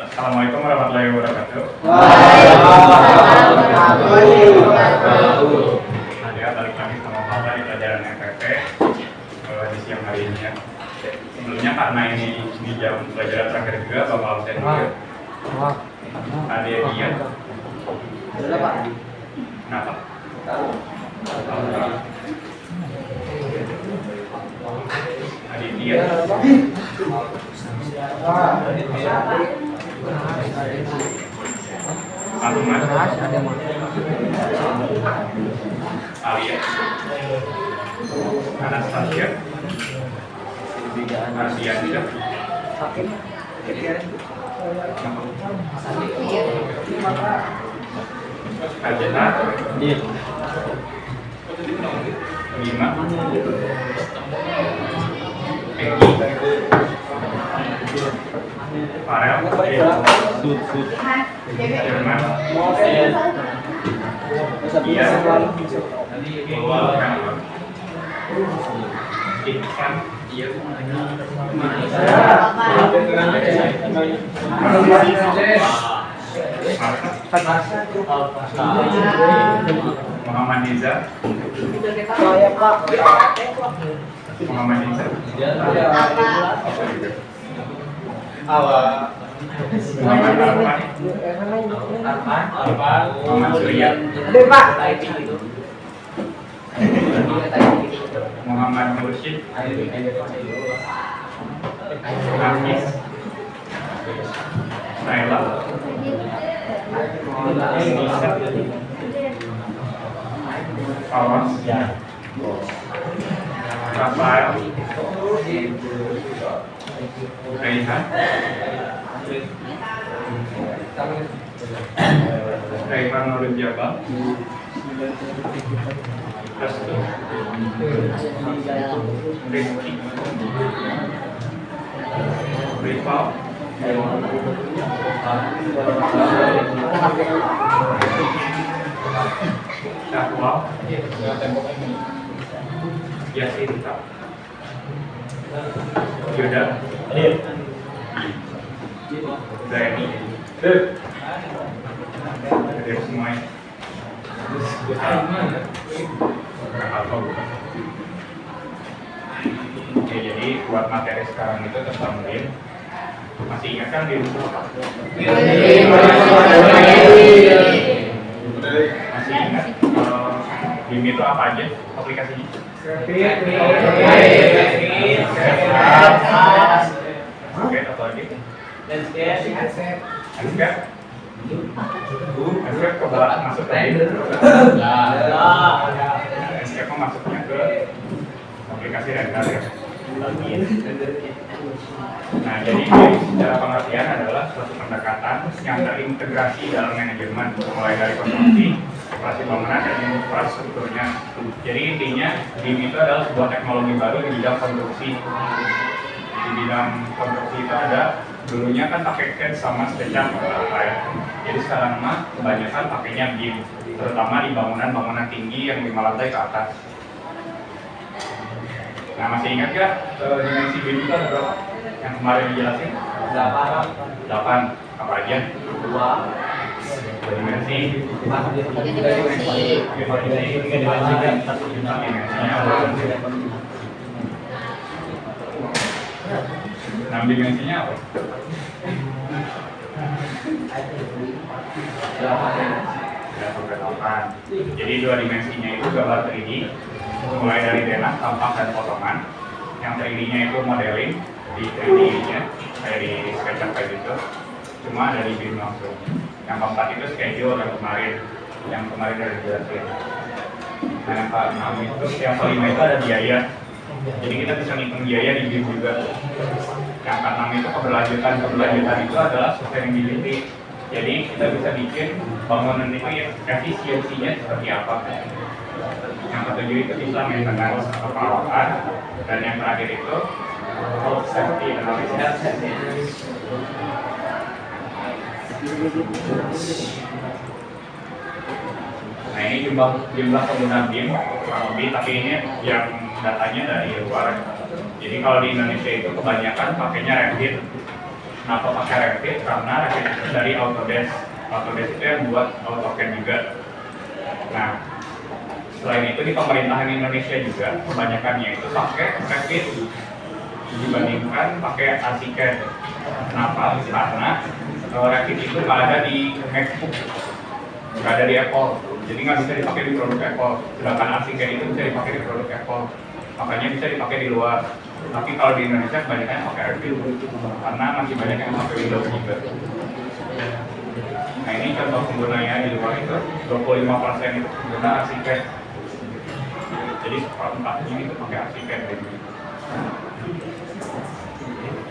Assalamualaikum warahmatullahi wabarakatuh. Nah, ya, balik lagi sama Bapak di pelajaran FPP di siang hari ini ya. Sebelumnya karena ini di jam pelajaran terakhir juga, Bapak absen juga. Ada dia. Kenapa? Aditya. Aluman. Alia. Anastasia. Ardiansyah. Kajena. Bima. Eki. Farel. Jerman. Iya. Iksan. Iya. Muhammad Niza. Muhammad Niza. Muhammad Arfan. Muhammad Surya. Muhammad Mursyid. Hafiz. Naila. Awas. Rafael. Raihan. Raihan Nurul Jabal. Restu. Rizky. Rival. Syahwal. Yasinta. Yuda. Zaini. Dari semuanya. Oke, jadi buat materi sekarang itu tentang BIM. Masih ingat kan BIM? Masih ingat BIM itu apa aja aplikasinya? Oke, atau lagi? Landscape ke belakang masuk ke BIM. Landscape masuknya ke aplikasi render ya. Nah, jadi secara pengertian adalah suatu pendekatan yang terintegrasi dalam manajemen, mulai dari konstruksi, operasi bangunan, dan infrastrukturnya. Jadi intinya BIM itu adalah sebuah teknologi baru di bidang konstruksi. Di bidang konstruksi itu ada dulunya kan pakai CAD sama SketchUp ya. Jadi sekarang mah kebanyakan pakainya BIM, terutama di bangunan-bangunan tinggi yang 5 lantai ke atas. Nah, masih ingat gak dimensi BIM itu ada berapa? Yang kemarin dijelasin? 8. Apa aja? 2 dimensi. 3 dimensinya apa? 6 dimensinya apa? 8. Jadi 2 dimensinya itu gambar 3D, mulai dari denah, tampak, dan potongan. Yang 3D-nya itu modeling di 3D-nya, kayak di SketchUp kayak gitu. Cuma ada di BIM langsung. Yang keempat itu schedule yang kemarin udah dijelasin. Nah, yang ke-6 itu, yang kelima itu ada biaya. Jadi kita bisa ngitung biaya di BIM juga. Yang ke-6 itu keberlanjutan itu adalah sustainability. Jadi kita bisa bikin bangunan itu ya efisiensinya seperti apa. Yang ke-7 itu bisa maintenance atau perawatan, dan yang terakhir itu safety analysis. Nah, ini jumlah pengguna BIM kurang lebih, tapi ini yang datanya dari luar. Jadi kalau di Indonesia itu kebanyakan pakainya Revit. Kenapa pakai Revit? Karena Revit itu dari Autodesk. Autodesk itu yang buat AutoCAD juga. Nah, selain itu di pemerintahan Indonesia juga kebanyakannya itu pakai Revit dibandingkan pakai ArchiCAD. Kenapa? Karena Revit itu nggak ada di MacBook, nggak ada di Apple, jadi nggak bisa dipakai di produk Apple. Sedangkan ArchiCAD itu bisa dipakai di produk Apple, makanya bisa dipakai di luar. Tapi kalau di Indonesia kebanyakan pakai Revit karena masih banyak yang pakai Windows juga. Nah ini contoh penggunanya di luar itu 25% itu pengguna ArchiCAD. Jadi seperempatnya itu pakai ArchiCAD.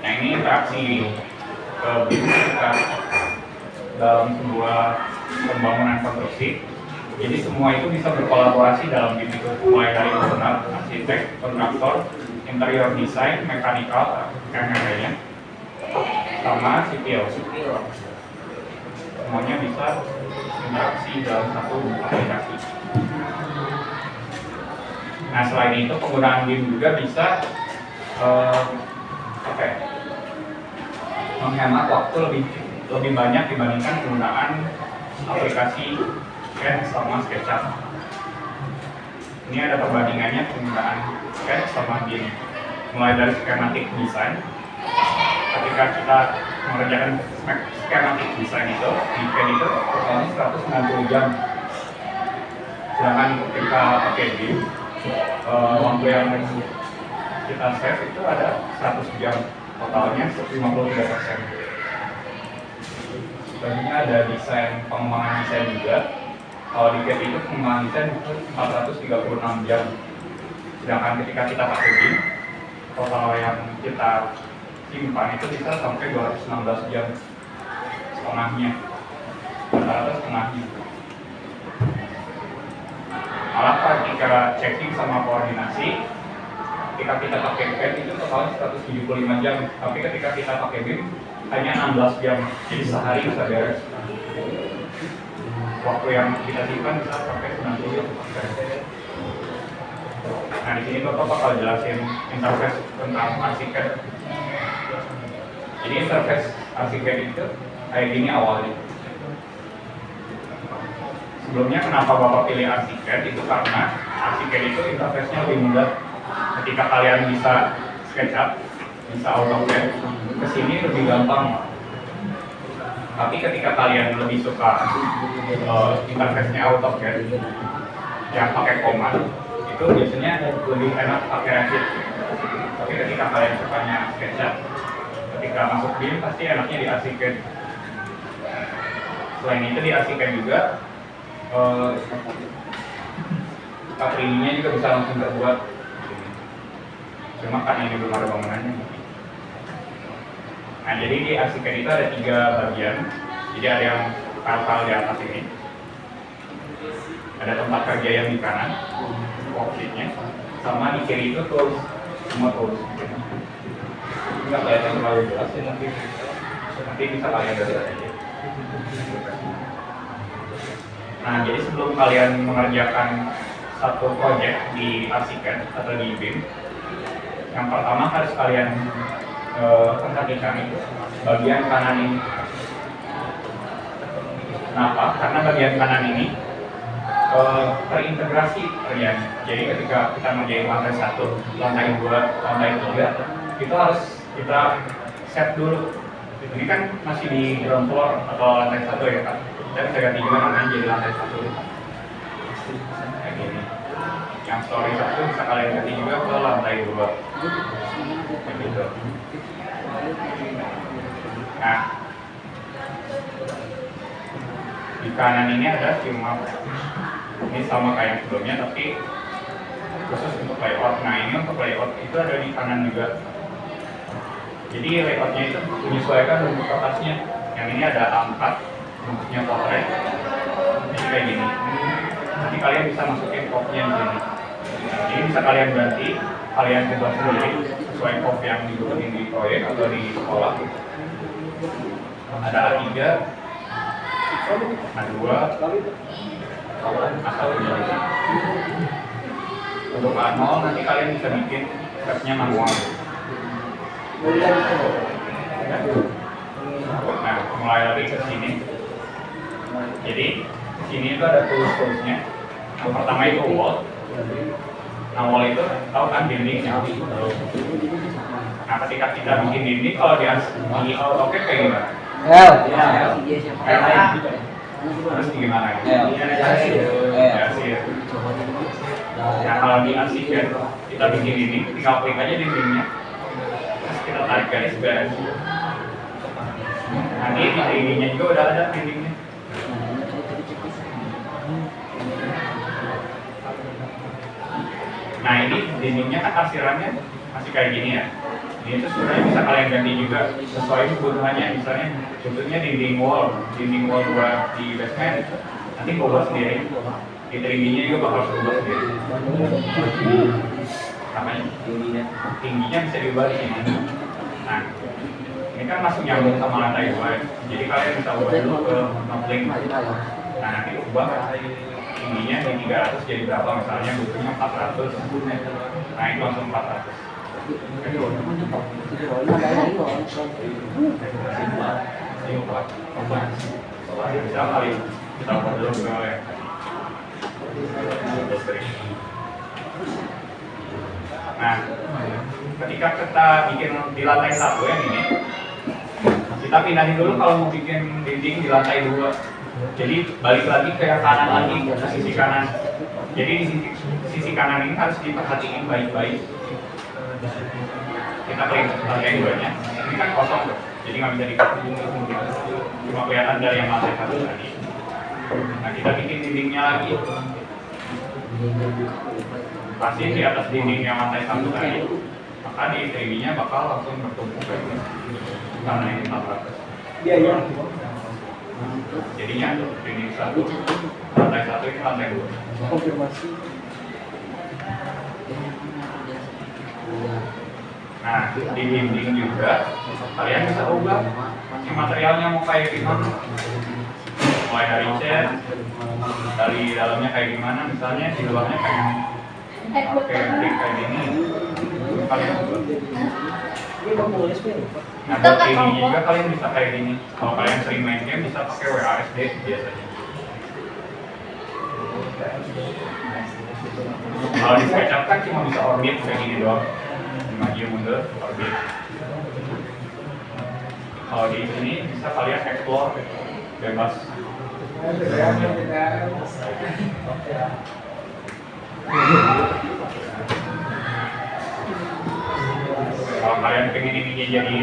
Nah ini interaksi kita dalam sebuah pembangunan konstruksi. Jadi semua itu bisa berkolaborasi dalam BIM itu, mulai dari owner, arsitek, kontraktor, interior design, mekanikal, dan lain-lainnya, sama sipil. Semuanya bisa interaksi dalam satu aplikasi. Nah selain itu penggunaan BIM juga bisa menghemat waktu lebih banyak dibandingkan penggunaan aplikasi CAD sama SketchUp. Ini ada perbandingannya penggunaan CAD sama BIM. Mulai dari schematic design. Ketika kita mengerjakan schematic design itu di CAD itu totalnya 190 jam. Sedangkan ketika pakai BIM, waktu yang kita save itu ada 100 jam. Totalnya 53%. Selanjutnya ada desain, pengembangan desain juga. Kalau di CAD itu pengembangan desain itu 436 jam. Sedangkan ketika kita pakai BIM, total yang kita simpan itu bisa sampai 216 jam. Setengahnya. Rata-rata setengahnya. Malah ketika checking sama koordinasi, ketika kita pakai CAD itu totalnya 175 jam, tapi ketika kita pakai BIM hanya 16 jam, jadi sehari bisa beres. Waktu yang kita simpan bisa sampai 90%. Nah di sini Bapak bakal jelasin interface tentang ArchiCAD. Jadi interface ArchiCAD itu kayak gini awalnya. Sebelumnya kenapa Bapak pilih ArchiCAD itu karena ArchiCAD itu interface-nya lebih mudah. Ketika kalian bisa SketchUp, bisa AutoCAD, kesini lebih gampang. Tapi ketika kalian lebih suka interface-nya AutoCAD yang pakai command, itu biasanya lebih enak pakai Revit. Tapi ketika kalian sukanya SketchUp, ketika masuk BIM pasti enaknya di ArchiCAD. Selain itu di ArchiCAD juga K3D-nya juga bisa langsung terbuat. Cuma kan ini belum ada bangunannya. Nah jadi di ArchiCAD itu ada 3 bagian. Jadi ada yang kapal di atas ini, ada tempat kerja yang di kanan, worksheet-nya, sama di kiri itu tools, semua tools. Nggak kelihatan terlalu jelas ya, nanti bisa kalian lihat aja. Nah jadi sebelum kalian mengerjakan satu project di ArchiCAD atau di BIM, yang pertama harus kalian perhatikan itu bagian kanan ini. Kenapa? Karena bagian kanan ini terintegrasi kerjanya. Jadi ketika kita menjadi lantai 1, lantai 2, lantai 3, itu harus kita set dulu. Ini kan masih di ground floor atau lantai 1 ya Kak. Kita bisa ganti juga namanya jadi lantai 1. Kayak gini. Yang story 1 bisa kalian ganti juga ke lantai 2. Kayak gitu. Nah, di kanan ini ada view map. Ini sama kayak yang sebelumnya, tapi khusus untuk layout. Nah, ini untuk layout itu ada di kanan juga. Jadi layoutnya itu menyesuaikan bentuk kertasnya. Yang ini ada A4, bentuknya potret. Jadi kayak gini. Nanti kalian bisa masukin kopnya di sini. Ini bisa kalian ganti, kalian buat sendiri sesuai kop yang dibutuhin di proyek atau di sekolah. Ada A3, A2, A1 jadi. Untuk A0 nanti kalian bisa bikin stepnya manual. mulai lagi ke sini. Jadi sini itu ada tools-toolsnya. Yang pertama itu wall. Nah wall itu tahu kan dindingnya. Nah ketika kita bikin dinding, kalau di AutoCAD kayak gimana? Terus gimana? Nah kalau di Archicad kita bikin ini, tinggal klik aja dindingnya, terus kita tarik garis beres. Nanti di 3D-nya juga udah ada dindingnya. Nah ini dindingnya kan arsirannya masih kayak gini ya. Ini tuh sebenarnya bisa kalian ganti juga sesuai kebutuhannya. Misalnya contohnya dinding wall buat di basement, nanti ubah sendiri. Di 3D-nya juga bakal berubah sendiri. Namanya tingginya bisa diubah di sini. Nah ini kan masuk nyambung sama lantai 2. Jadi kalian bisa ubah dulu ke nopling. Nah nanti ubah tingginya di 300 jadi berapa, misalnya butuhnya 400. Nah itu langsung 400. Bisa kali kita ubah dulu ke nah ketika kita bikin di lantai 1 yang ini, kita pindahin dulu kalau mau bikin dinding di lantai 2. Jadi balik lagi ke yang kanan lagi, ke sisi kanan. Jadi di sisi kanan ini harus diperhatiin baik-baik. Kita klik lantai 2-nya, ini kan kosong tuh, jadi nggak bisa dikasih, cuma kelihatan dari yang lantai 1 tadi. Nah kita bikin dindingnya lagi, pasti di atas dinding yang lantai 1 tadi, maka di 3D-nya bakal langsung bertumbuh kayak gini, karena ini 400. Jadinya dinding 1, lantai 1 ini lantai 2. Konfirmasi. Nah, di dinding juga kalian bisa ubah si materialnya mau kayak gimana. Mulai dari cat, dari dalamnya kayak gimana, misalnya di luarnya pengen pakai brick kayak gini, kalian ubah. Nah, buat ini juga kalian bisa kayak gini. Kalau kalian sering main game bisa pakai WASD biasanya. Kalau di SketchUp kan cuma bisa orbit kayak gini doang. Maju mundur, orbit. Kalau di sini bisa kalian explore bebas. Kalau kalian pengen ininya jadi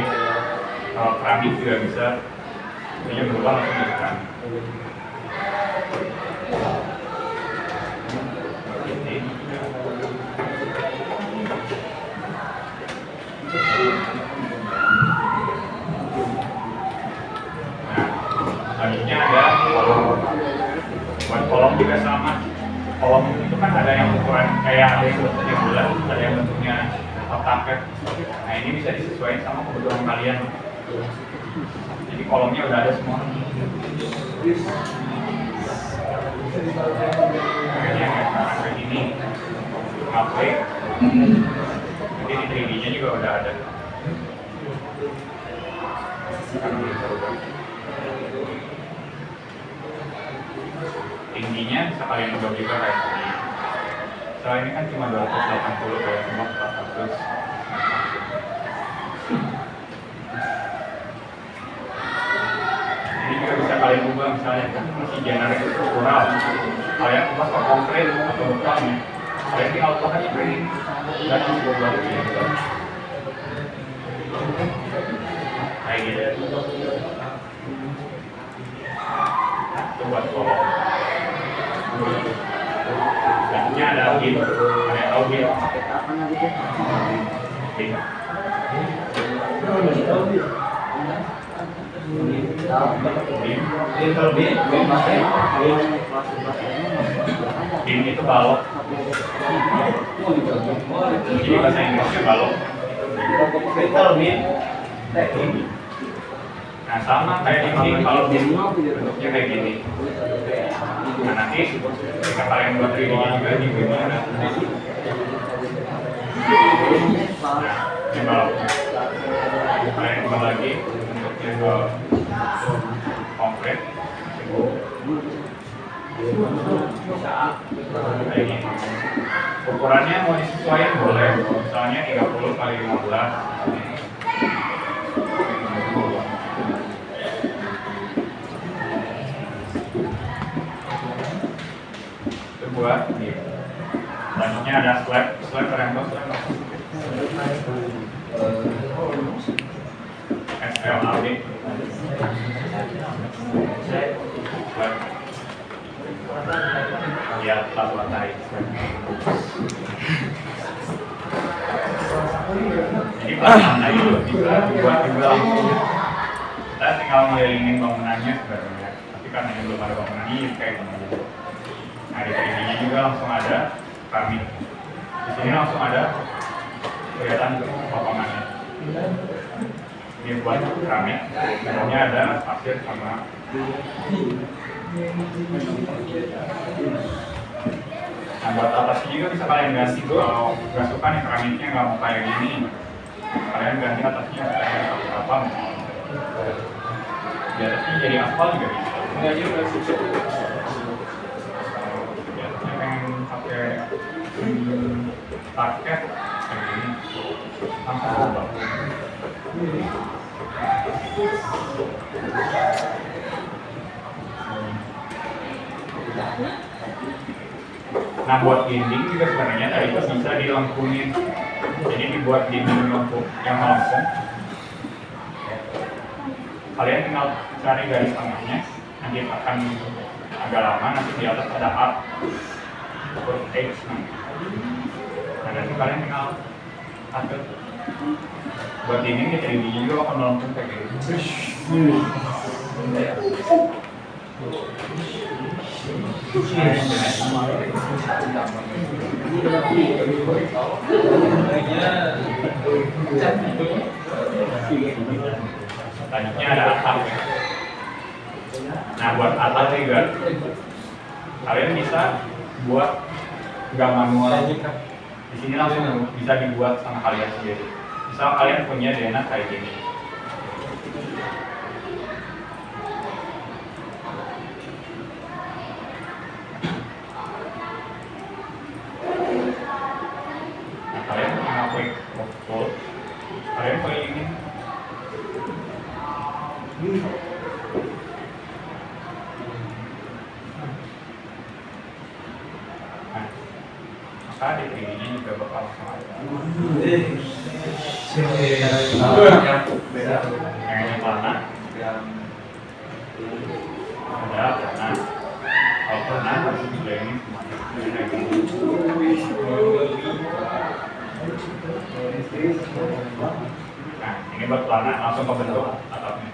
keramik juga bisa. Ini berubah langsung jadi keramik. Selanjutnya ada kolom. Buat kolom juga sama. Kolom itu kan ada yang ukuran kayak ada yang bentuknya bulat, ada yang bentuknya kotak. Nah ini bisa disesuaikan sama kebutuhan kalian. Jadi kolomnya udah ada semua. Kayaknya kayak gini, ngapain? Nanti di 3D-nya juga udah ada. Tingginya bisa kalian ubah juga kayak gini. Soalnya ini kan cuma 280 kayak cuma 400. Ini juga bisa kalian ubah, misalnya kan masih generik struktural. Kalian ubah ke konkret atau betonnya. Kalian tinggal ubah aja kayak gini. Dan ubah gitu. Kayak gitu. Itu buat kolom. Selanjutnya ada augit. Ada augit. Bin itu balok. Jadi bahasa Inggrisnya balok. Nah sama kayak ini, kalau bentuknya kayak gini. Nah nanti ketika kalian buat 3D-nya juga di sini ada. Nah ini balok. Kalian ubah lagi bentuknya ke komplit. Kayak gini. Ukurannya mau disesuaikan boleh, misalnya 30 kali 15. Itu buat gitu. Selanjutnya ada slab rembang SLAB. Ya, pelabuhan tarik. Jadi pelabuhan itu bisa dibuat juga langsung. Kita tinggal ngelilingin bangunannya sebenarnya. Tapi karena ini belum ada bangunannya, kayak gini. Nah, di sini juga langsung ada keramik. Di sini langsung ada kelihatan potongannya. Ini buat keramik. Dalamnya ada pasir sama. Nah, buat atasnya juga bisa kalian ganti. Kalau nggak suka nih keramiknya nggak mau kayak gini, kalian ganti atasnya kayak apa? Di atasnya jadi aspal juga bisa. Biasanya pengen pakai parket kayak gini, langsung ubah. Nah, buat dinding juga sebenarnya tadi itu bisa dilengkungin. Jadi dibuat dinding lengkung yang melengkung. Kalian tinggal cari garis tengahnya, nanti akan agak lama, nanti di atas ada up, huruf X. Nah, nanti kalian tinggal atur. Buat dinding ya, jadi dinding juga akan melengkung kayak gitu. Selanjutnya ada atap. Nah, buat atap juga kalian bisa buat nggak manual. Di sini langsung bisa dibuat sama kalian sendiri. Misal kalian punya dena kayak gini. Kalian tinggal klik full, kalian pengen nah, maka di ini juga bakal sama ada yang ini panah, ada panah, kalau panah harus juga ini semuanya. Nah, ini buat pelana langsung kebentuk atapnya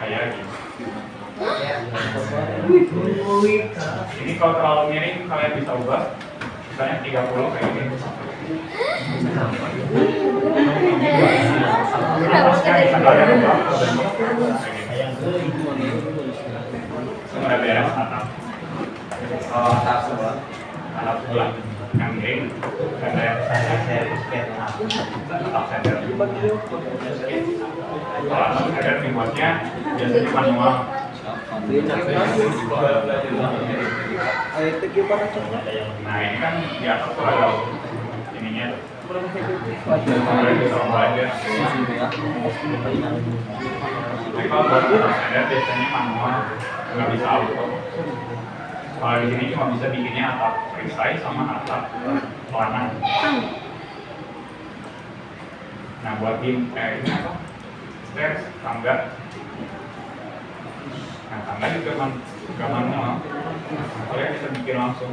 kayak gini. Ini kalau terlalu miring kalian bisa ubah, misalnya 30 kayak gini. Atasnya bisa kalian ubah kebentuk kayak gini. Sudah beres atap. Atap sebelah yang miring dan yang atap sender. Kalau sender dibuatnya biasanya manual. Nah, ini kan di atas tuh ada ininya tuh. Kalian bisa ubah aja. Tapi kalau buat atap sender biasanya manual, nggak bisa auto. Kalau di sini cuma bisa bikinnya atap perisai sama atap pelana. Nah, buat ini apa? Stairs, tangga. Nah, tangga juga nggak manual. Kalian bisa bikin langsung.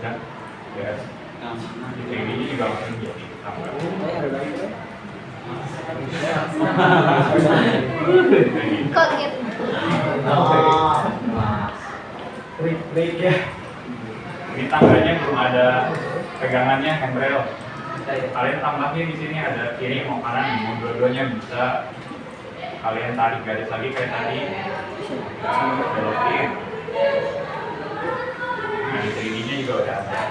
Dan yes. Ini juga langsung jadi tangga. Kok gitu? Break ya. Ini tangganya belum ada pegangannya, handrail. Kalian tambahnya di sini ada kiri mau kanan, mau dua-duanya bisa. Kalian tarik garis lagi kayak tadi, belokin. Nah, di sini juga udah ada.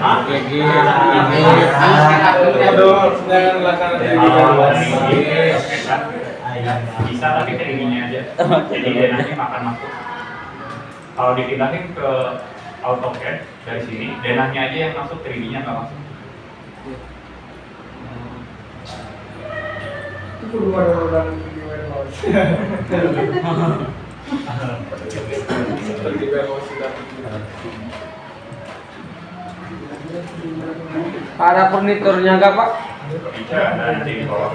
Hah? Aduh, jangan lakukan Bisa tapi tingginya aja. Jadi denahnya makan masuk. Kalau dipindahin ke AutoCAD dari sini, denahnya aja yang masuk, 3D-nya nggak masuk. itu kudu orang di warehouse. Seperti warehouse sudah. Ada furniturnya nggak Pak? Bisa ada nanti di bawah.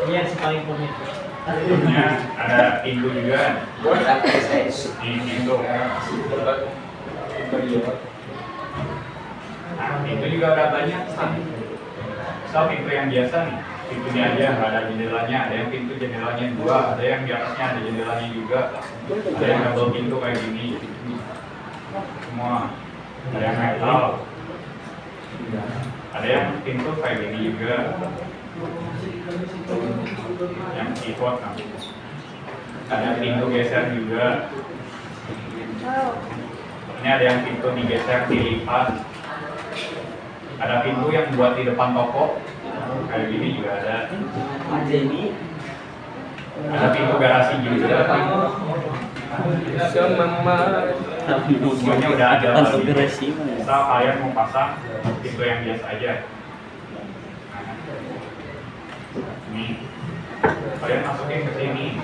Iya, sekali furnitur. Pintunya ada pintu juga. Di pintu. Nah, pintu juga ada banyak sih. Misal pintu yang biasa nih, pintunya aja nggak ada jendelanya, ada yang pintu jendelanya 2, ada yang di atasnya ada jendelanya juga, ada yang double pintu kayak gini. Semua ada yang metal, ada yang pintu kayak gini juga, yang pivot kan. Ada pintu geser juga. Wow. Ini ada yang pintu digeser, dilipat. Ada pintu yang buat di depan toko, kayak gini juga ada. Ada pintu garasi juga. Semuanya udah ada. Misal kalian mau pasang pintu yang biasa aja. Ini kalian masukin ke sini.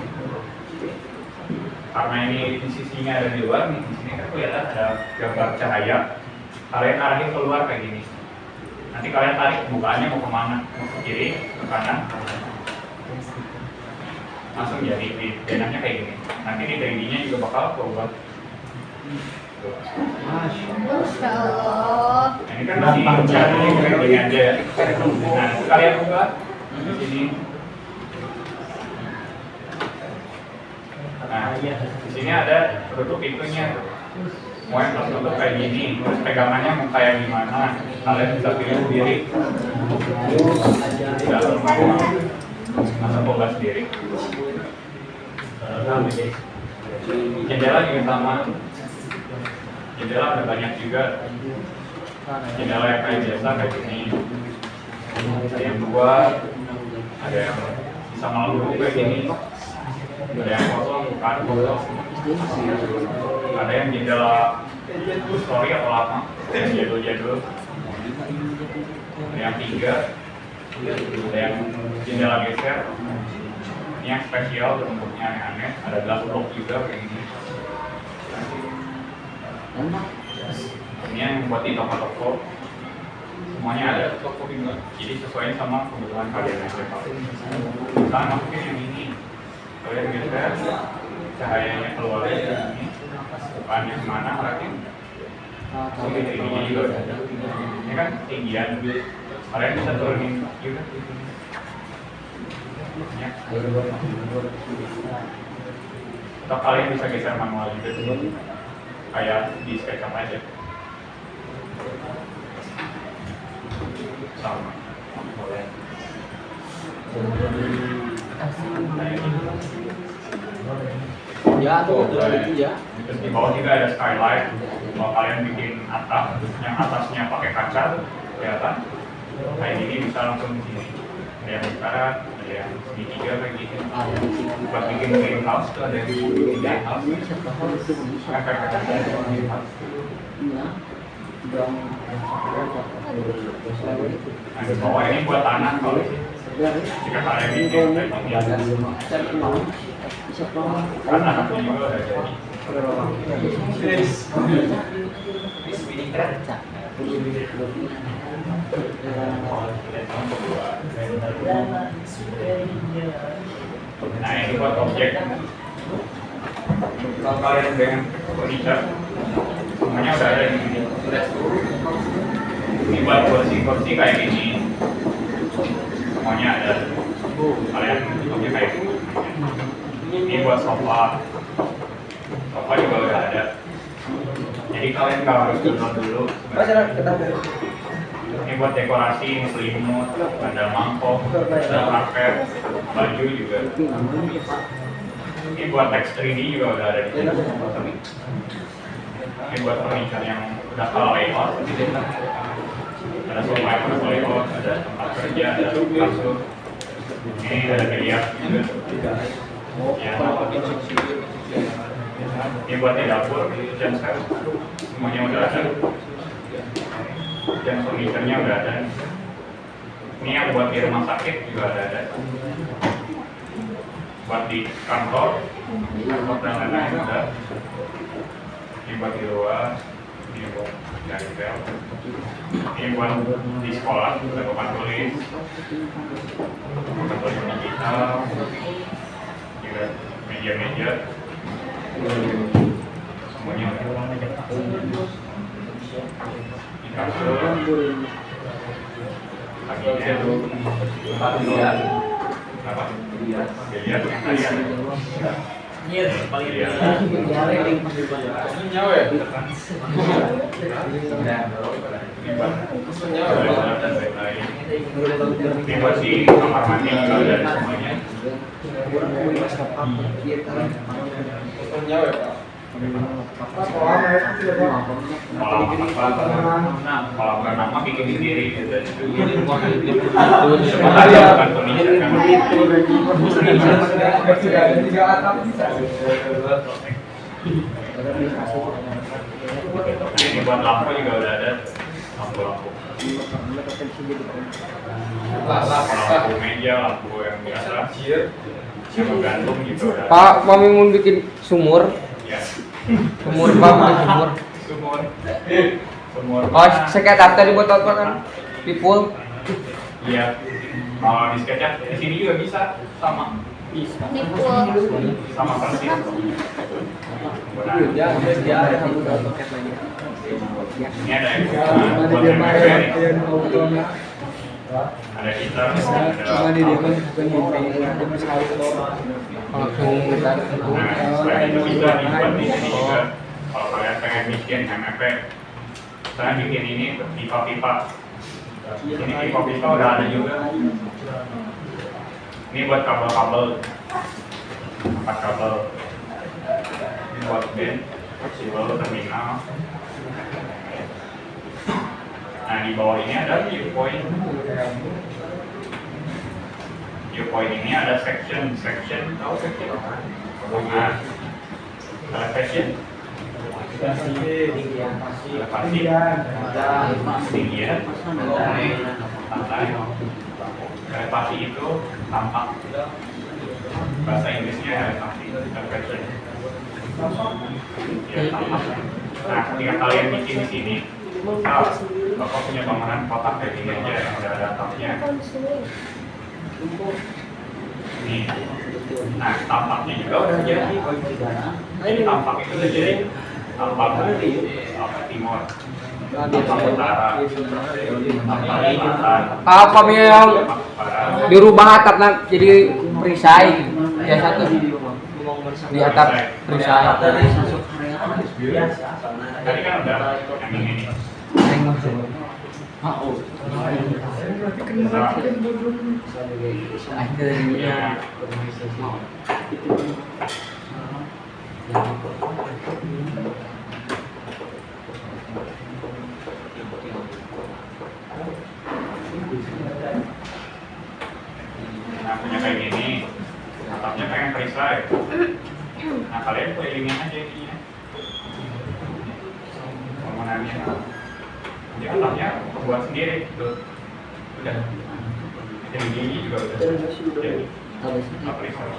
Karena ini sisinya ada di luar nih, di sini kan kelihatan ada gambar cahaya. Kalian arahin keluar kayak gini. Nanti kalian tarik bukaannya mau kemana? Mau ke kiri, ke kanan. Langsung jadi denahnya kayak gini. Nanti di 3D-nya juga bakal keluar. Tuh. Masya Allah. Nah, ini kan masih jadi kayak gini aja ya. Nah, itu kalian buka di sini. Nah, di sini ada tutup pintunya. Mau yang tertutup kayak gini, terus pegangannya mau kayak gimana? Kalian bisa pilih sendiri. Dalam masa boga sendiri. Jendela juga sama. Jendela ada banyak juga. Jendela yang kayak biasa kayak gini. Ada yang 2, ada yang bisa malam kayak gini. Ada yang kosong, bukan kosong. Ada yang jendela story atau lama, yang jadul-jadul. Ada yang 3, ada yang jendela geser. Ini yang spesial, bentuknya aneh-aneh. Ada glass block juga kayak gini. Ini yang buat di toko-toko. Semuanya ada toko juga. Jadi sesuai sama kebutuhan kalian aja. Misalnya masukin yang ini. Kalian geser, cahayanya keluar dari sini, bukannya kemana arahnya. Ini juga udah ada. Ini kan tinggian, kalian bisa turunin juga. Ya. Atau kalian bisa geser manual juga, kayak di SketchUp aja. Sama, boleh. Ya, tuh itu ya. Terus di bawah juga ada skylight. Kalau kalian bikin atap, yang atasnya pakai kaca, kelihatan. Kayak gini bisa langsung di sini. Ada yang utara, ada yang segitiga kayak gini. Buat bikin greenhouse tuh ada yang bikin greenhouse. Efek-efek greenhouse. Nah di bawah ini buat tanah kalau jika kalian bikin kayak gini. Kan anaknya juga udah jadi. Nah ini buat objek. Kalau kalian dengan furniture, semuanya udah ada di sini. Ini buat kursi-kursi kayak gini, semuanya ada. Kalian bentuknya kayak gini. Ini buat sofa. Sofa juga udah ada. Jadi kalian nggak harus download dulu. Ini buat dekorasi, ini selimut, ada mangkok, ada karpet, baju juga. Ini buat teks 3D juga udah ada di sini. Ini buat furniture yang udah kalau layout. Ada sungai, ada voleybol, ada tempat kerja, ada kasur. Ini ada biliar juga. Ya, ini buat di dapur, dan semuanya udah ada. Dan furniturnya udah ada. Ini yang buat di rumah sakit juga ada. Buat di kantor dan lain-lain ada. Ini buat di luar, ini buat dari bel. Ini buat di sekolah, ada papan tulis, digital, juga meja-meja, semuanya ada. Di kasur, kabinet, apa? Biliar yang tadi ada. Iya, paling Iya. Nyawa ya? Dan lain-lain. Ini buat di kamar mandi juga ada semuanya. Nyawa ya, Pak? Kolam renang mah bikin sendiri gitu. Ini buat lampu juga udah ada, lampu-lampu meja, lampu yang biasa, lampu gantung gitu udah. Pak, kami mau bikin sumur. Ya. Sumur Pak, bikin sumur. Sumur. Oh, sekadar tadi buat apa kan? Di pool. Iya. Mau di SketchUp di sini juga bisa sama. Nipu. Sama persis. Ini ada yang buat yang ada heater, ada Kalau bentar. nah, selain itu bisa dibuat di sini juga. Kalau kalian pengen bikin MFP, saya bikin ini pipa-pipa. Ini pipa-pipa udah ada juga. Ini buat kabel-kabel, 4 kabel. Ini buat band, cable, terminal. Nah di bawah ini ada viewpoint. Viewpoint ini ada section, tahu section? Nah, elevation, ketinggian, lantai. Elevasi itu tampak. Bahasa Inggrisnya elevasi, elevation. Ya, tampak. Nah, ketika kalian bikin di sini, Bapak punya bangunan kotak kayak gini aja yang udah ada atapnya. Nih. Nah, tampaknya juga udah jadi. Jadi tampak itu udah jadi. Tampak timur, tampak utara, tampak selatan. Apa yang dirubah atapnya jadi perisai? Ya satu di atap perisai. Tadi kan udah yang ini. Ya. Nah, punya kayak gini, atapnya pengen perisai. Nah, kalian kelilingin aja ininya. Bangunannya. Jadi atapnya buat sendiri, tuh. Udah. Jadi gini juga udah. Jadi, nggak perisai.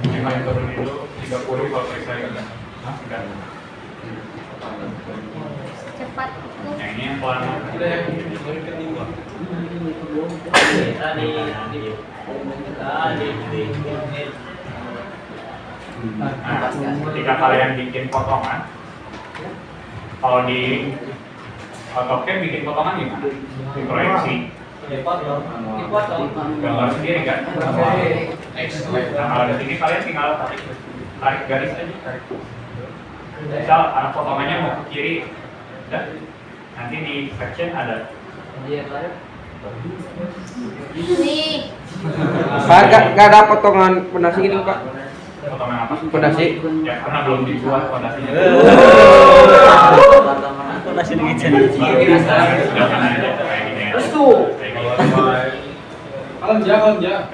Ini kalian turunin dulu 30 kalau perisai udah. Nah, udah. Cepat. Yang ini yang pelan. Nah, ketika kalian bikin potongan, kalau di AutoCAD bikin potongan gimana? Proyeksi. Gambar sendiri kan? Nah, kalau di sini kalian tinggal tarik garis aja, tarik. Misal anak potongannya mau ke kiri, udah. Nanti di section ada. Nih. Pak, nggak ada potongan pondasi gitu Pak? Potongan apa? Pondasi. Ya karena belum dibuat pondasinya. Pondasi dengan Sudah jenis. pernah ada kayak gini ya. Restu. Kayak gini. Alam ja.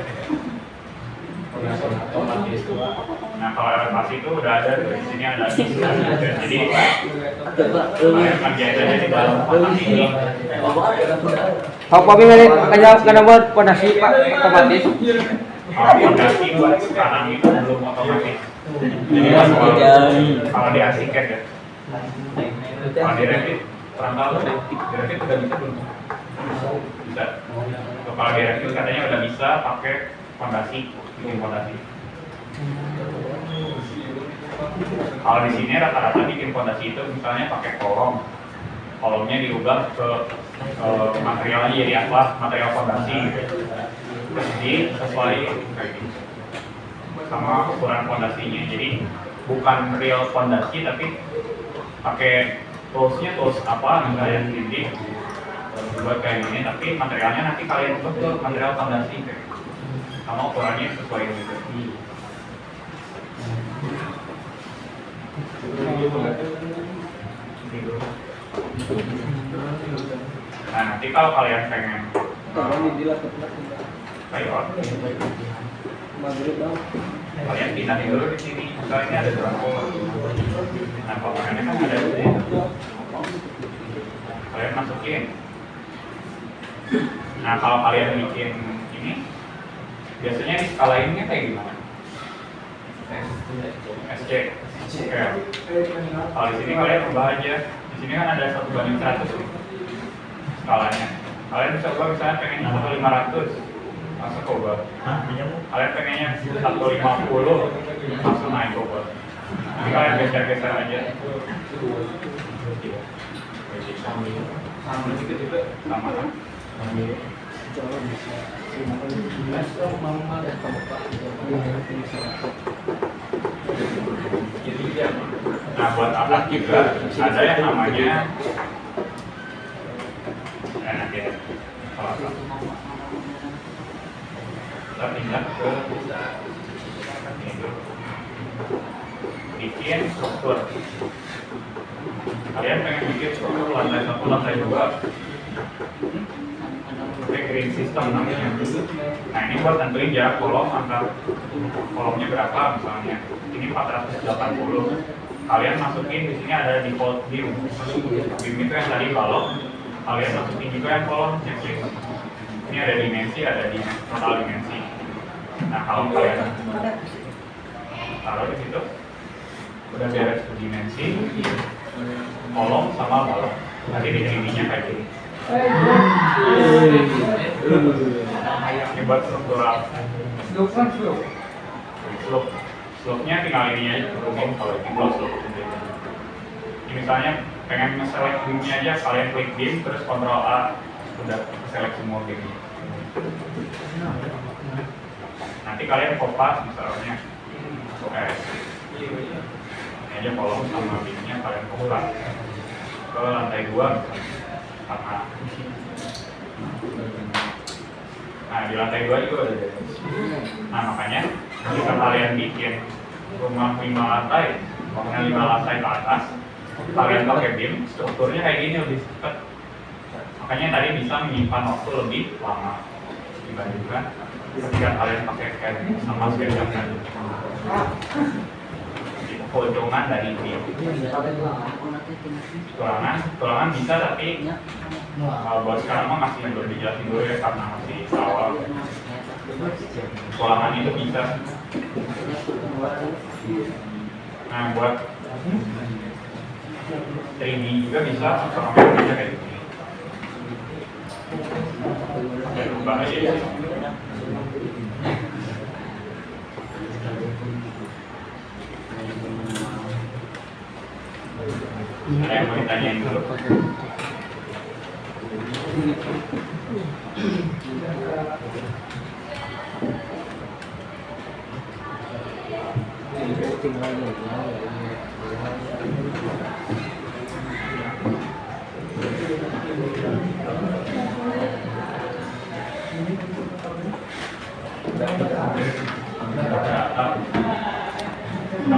Nah kalau elevasi itu udah ada di sini ada bisa. Jadi kalian kerjain aja di dalam kotak ini. Kalau kami ngajak ke nomor pondasi Pak otomatis. Kalau fondasi buat sekarang itu belum otomatis. Jadi kalau di asiket ya. Kalau di Revit perantau di Revit udah bisa belum? Bisa. Kalau di Revit katanya udah bisa pakai fondasi, bikin fondasi. Kalau di sini rata-rata bikin fondasi itu misalnya pakai kolomnya diubah ke materialnya jadi apa, material fondasi gitu. Jadi sesuai kayak gitu sama ukuran fondasinya. Jadi bukan real fondasi tapi pakai tools apa misalnya jadi buat kayak gini, tapi materialnya nanti kalian ubah ke material fondasi kayak gitu. Sama ukurannya sesuai gitu. Nah nanti kalau kalian pengen layout, kalian pindahin dulu di sini. Misalnya ini ada drone. Nah papangannya kan ada di sini. Kalian masukin. Nah kalau kalian bikin ini, biasanya di skalainnya kayak gimana? SC. Oke. Kalau di sini kalian ubah aja. Di sini kan ada 1:100 nih skalanya. Kalian bisa ubah misalnya pengen 1:500, langsung ubah. Kalian pengennya 1:50, langsung naik ubah. Jadi kalian geser-geser aja. Sama. Nah buat atap juga ada yang namanya nanti ya, kita pindah ke bikin struktur. Kalian pengen bikin struktur lantai 1, lantai 2, pakai green system namanya. Nah ini buat tentuin jarak kolom antar kolomnya berapa misalnya. Ini 480. Kalian masukin di sini ada default beam. Beam itu yang tadi balok. Kalian masukin juga yang kolom checklist. Ini ada dimensi, ada di total dimensi. Nah kalau kalian taruh di situ, udah beres dimensi, kolom sama balok. Nanti di sininya kayak gini. Ini buat struktural. Slope-nya tinggal ini aja turunin kalau ini slope. Ini misalnya pengen nge-select beam-nya aja, kalian klik beam terus Ctrl A, udah select semua beam. Nanti kalian kopas misalnya, ini aja kolom sama beam-nya kalian kopas ke lantai 2 sama. Nah di lantai 2 juga ada. Nah makanya jika kalian bikin rumah 5 lantai, bangunan 5 lantai ke atas, kalian pakai beam, strukturnya kayak gini lebih cepat. Makanya tadi bisa menyimpan waktu lebih lama dibandingkan ketika kalian pakai CAD sama SketchUp kan. Itu keuntungan dari beam. Tulangan bisa, tapi buat sekarang mah masih belum dijelasin dulu ya karena masih awal. Tulangan itu bisa. Nah buat 3D juga bisa, programnya kayak gini. Rubah aja di sini. Ada yang mau ditanyain dulu?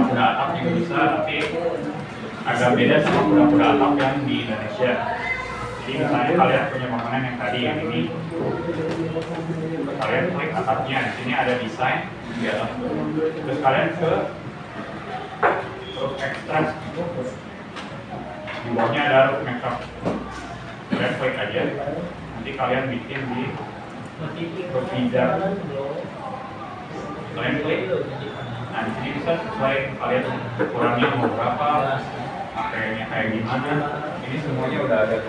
Udah atap juga bisa, tapi agak beda sama kuda-kuda atap yang di Indonesia. Jadi misalnya kalian punya bangunan yang tadi yang ini, kalian klik atapnya, di sini ada desain, ya. Terus kalian ke roof extract, di bawahnya ada roof extract, kalian klik aja, nanti kalian bikin di roof design, kalian klik. Nah di sini bisa sesuai kalian ukurannya mau berapa, pakainya kayak gimana, ini semuanya udah ada.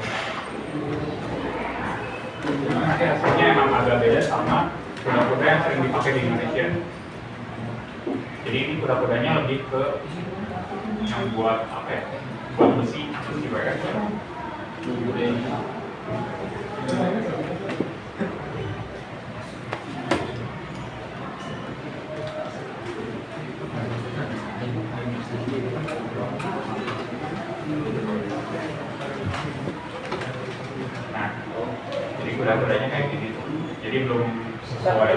Nanti hasilnya emang agak beda sama kuda-kuda yang sering dipakai di Indonesia. Jadi ini kuda-kudanya lebih ke yang buat apa ya? Buat besi WS. Nah, jadi kuda-kudanya kayak gini. Jadi belum sesuai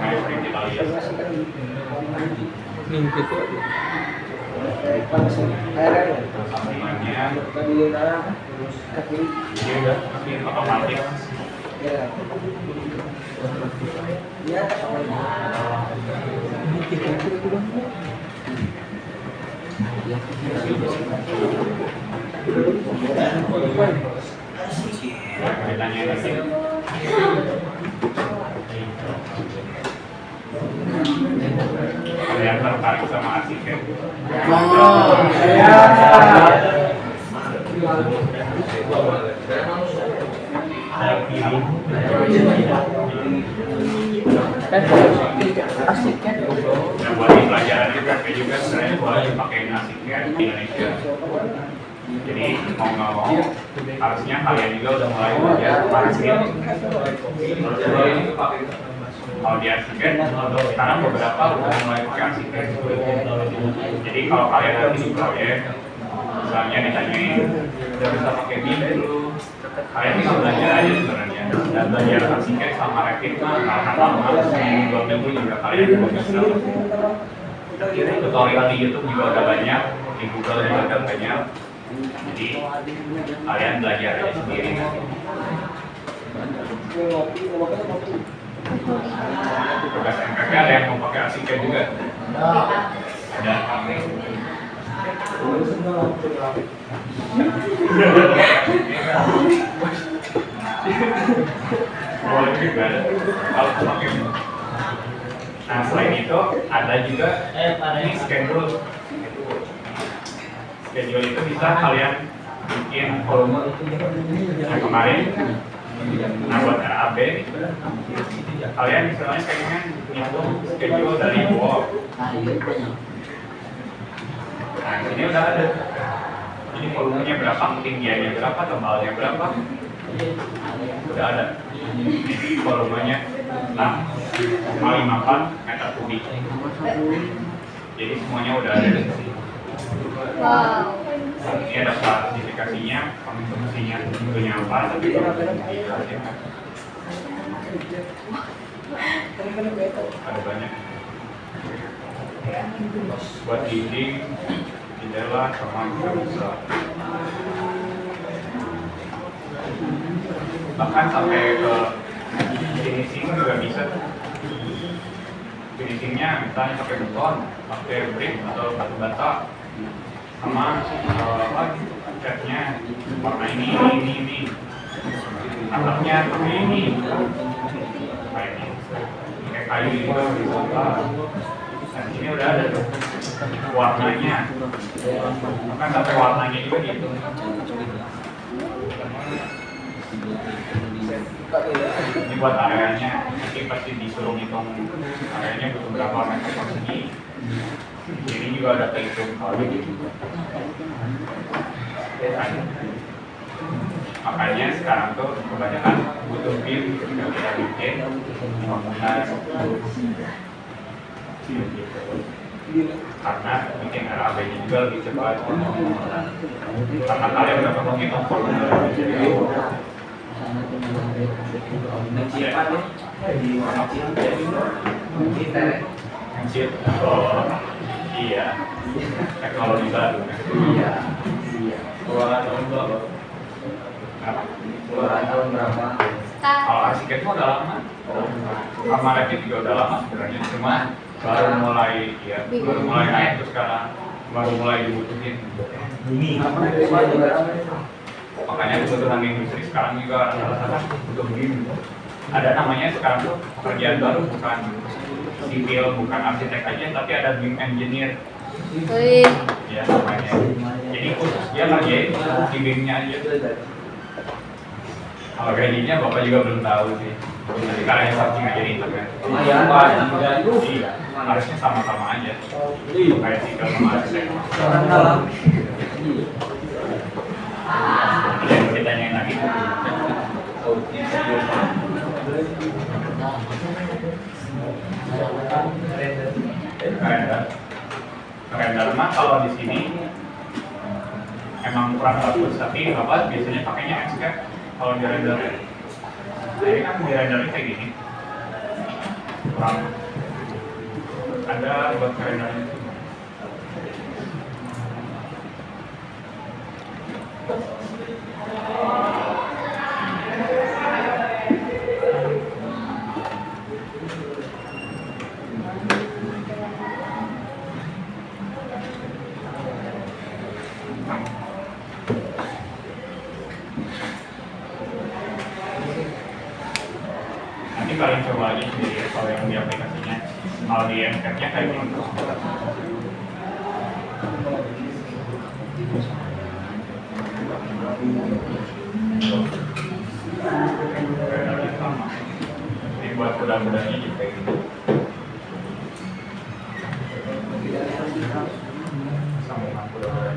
kayak sering kita lihat. Mimpi itu aja. Terus sambungannya, ini udah otomatis. Ditanya nanti. Kalian tertarik sama arsitek? Nah, buat di pelajaran juga sebenarnya boleh dipakai arsitek di Indonesia. Jadi mau nggak mau harusnya kalian juga udah mulai belajar arsitek. Kalau di arsitek, sekarang beberapa udah mulai pakai arsitek. Jadi kalau kalian nanti di proyek, misalnya ditanyain udah bisa pakai BIM dulu, kalian bisa belajar aja sebenarnya. Dan belajar arsitek sama Revit mah lama-lama, 2 minggu juga kalian juga bisa. Tutorial di YouTube juga udah banyak, di Google juga udah banyak. Jadi kalian belajar aja sendiri. Tugas MPK ada yang mau pakai arsitek juga? Ada. Boleh juga kalau pakai. Nah selain itu ada juga ini schedule. Schedule itu bisa kalian bikin volume yang kemarin. Nah buat RAB kalian misalnya pengen ngitung schedule dari wall. Nah ini udah ada. Ini volumenya berapa, ketinggiannya berapa, tebalnya berapa, udah ada. Ini volumenya 6,54 meter kubik. Jadi semuanya udah ada di sini. Wow. Ini ada klasifikasinya, fungsinya, tentunya apa, tapi ada banyak. Buat dinding, jendela, sama juga bisa. Bahkan sampai ke finishing juga bisa. Finishingnya misalnya pakai beton, pakai brick atau batu bata, sama catnya warna ini. Atapnya pakai ini, pakai kayu juga bisa. Nah, ini udah ada tuh warnanya, bahkan sampai warnanya juga gitu. Ini buat areanya, nanti pasti disuruh hitung areanya butuh berapa meter persegi. Ini juga ada kehitung kalau gitu. Makanya sekarang tuh kebanyakan butuh BIM yang kita bikin bangunan. Karena bikin RAB-nya juga lebih cepat. Karena kalian udah menghitung volume Iya. Teknologi baru. Iya. Iya. Keluaran tahun berapa? Kenapa? Keluaran tahun berapa? Kalau arsitek itu udah lama. Sama Revit juga udah lama sebenarnya. Cuma baru mulai naik terus sekarang baru mulai dibutuhin. Makanya kebutuhan industri sekarang juga rata-rata butuh begini. Ada namanya sekarang tuh pekerjaan baru, bukan sipil, bukan arsitek aja, tapi ada BIM engineer. Wih, Ya namanya. Jadi khusus dia ngerjain di BIM-nya aja. Kalau gajinya bapak juga belum tahu sih. Nanti karena searching aja di internet. Lumayan. Iya, harusnya sama-sama aja. Kayak sipil sama arsitek. Orang dalam. Ada yang kita tanyain lagi. Render mah kalau di sini emang kurang bagus, tapi bapak biasanya pakainya Enscape kalau di render. Jadi kan di rendernya kayak gini, kurang ada buat rendernya. Nanti kalian coba aja sendiri kalau yang di aplikasinya. Kalau di Enscape-nya kayak gini. Rendernya sama. Ini buat kuda-kudanya juga kayak gitu. Sambungan kuda-kudanya.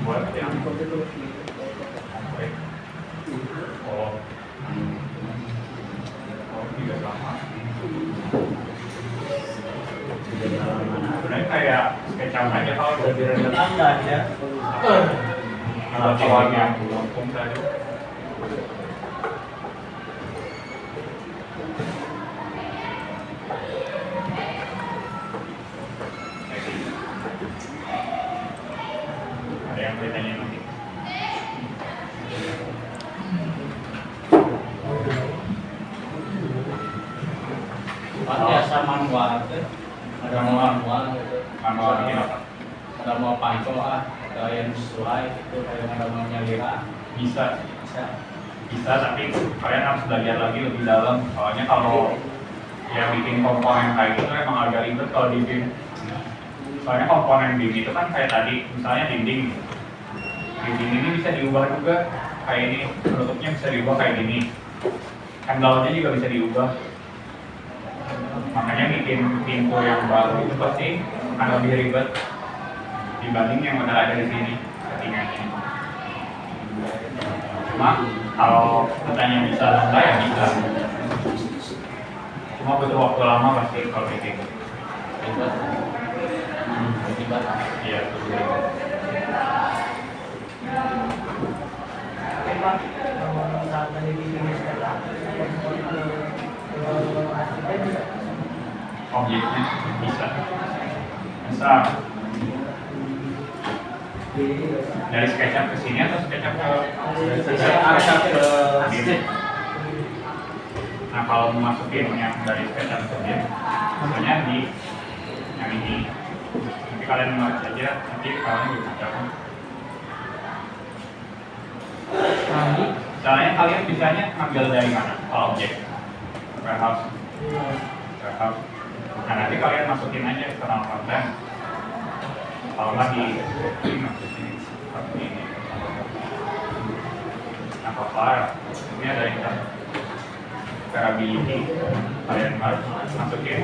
Buat yang oh tidak sama. Sebenarnya kayak SketchUp aja kalau udah di render Tandanya. kalau cowoknya langsung tadi. Ada yang bertanya nanti. Biasa manual tuh. Ada manual gitu. Manual bikin apa? Ada mau panco ada yang sesuai itu kayak ada mau nyalira Bisa, bisa. bisa, tapi kalian harus belajar lagi lebih dalam. Soalnya kalau yang bikin komponen kayak gitu emang agak ribet kalau di BIM. Soalnya komponen BIM itu kan kayak tadi, misalnya dinding. Dinding ini bisa diubah juga, kayak ini penutupnya bisa diubah kayak gini. Handle-nya juga bisa diubah. Makanya bikin pintu yang baru itu pasti akan lebih ribet dibanding yang udah ada di sini settingannya. Cuma kalau bertanya bisa atau enggak ya bisa. Cuma butuh waktu lama pasti kalau bikin. Ribet. Ribet. Iya, betul ribet. Objeknya bisa. Misal dari SketchUp ke sini atau SketchUp ke sini? Nah kalau mau masukin yang dari SketchUp ke sini, misalnya di yang ini, nanti kalian nulis aja, nanti kalian bisa campur. Misalnya kalian bisanya ngambil dari mana? Kalau objek warehouse. Nah nanti kalian masukin aja external content. Kalau nggak di sini seperti ini. Nah file ini ada interoperability. Kalian harus masukin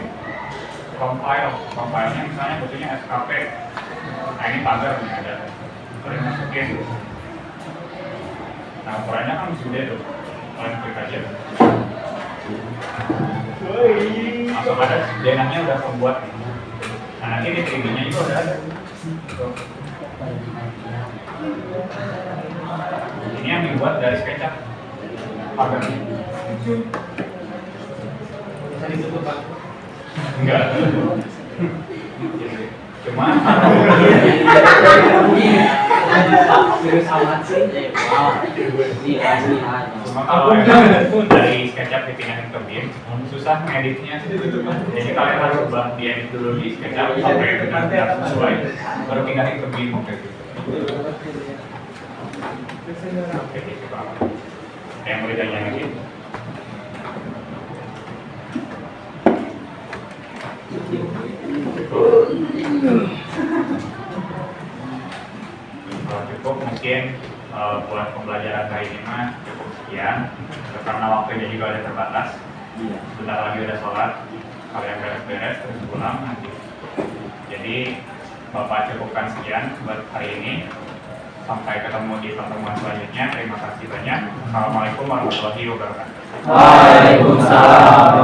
compile-nya misalnya butuhnya SKP. Nah ini pagar nih ada. Kalian masukin. Nah ukurannya kan sudah tuh. Kalian klik aja. Langsung ada denahnya udah pembuat. Nah nanti di 3D-nya juga udah ada. Ini yang dibuat dari SketchUp. Bisa ditutup Pak. Enggak. Cuma kalau Serius amat sih. Cuma kalau emang dari SketchUp dipindahin ke BIM, susah ngeditnya. Jadi kalian harus buat diedit dulu di SketchUp sampai benar-benar sesuai, baru pindahin ke BIM kayak gitu. Oke, gitu Pak. Yang mau ditanya lagi? Kalau cukup mungkin buat pembelajaran kali ini mah cukup sekian karena waktunya juga ada terbatas. Sebentar lagi udah sholat, kalian beres-beres terus pulang nanti. Jadi Bapak cukupkan sekian buat hari ini. Sampai ketemu di pertemuan selanjutnya. Terima kasih banyak. Assalamualaikum warahmatullahi wabarakatuh. Waalaikumsalam.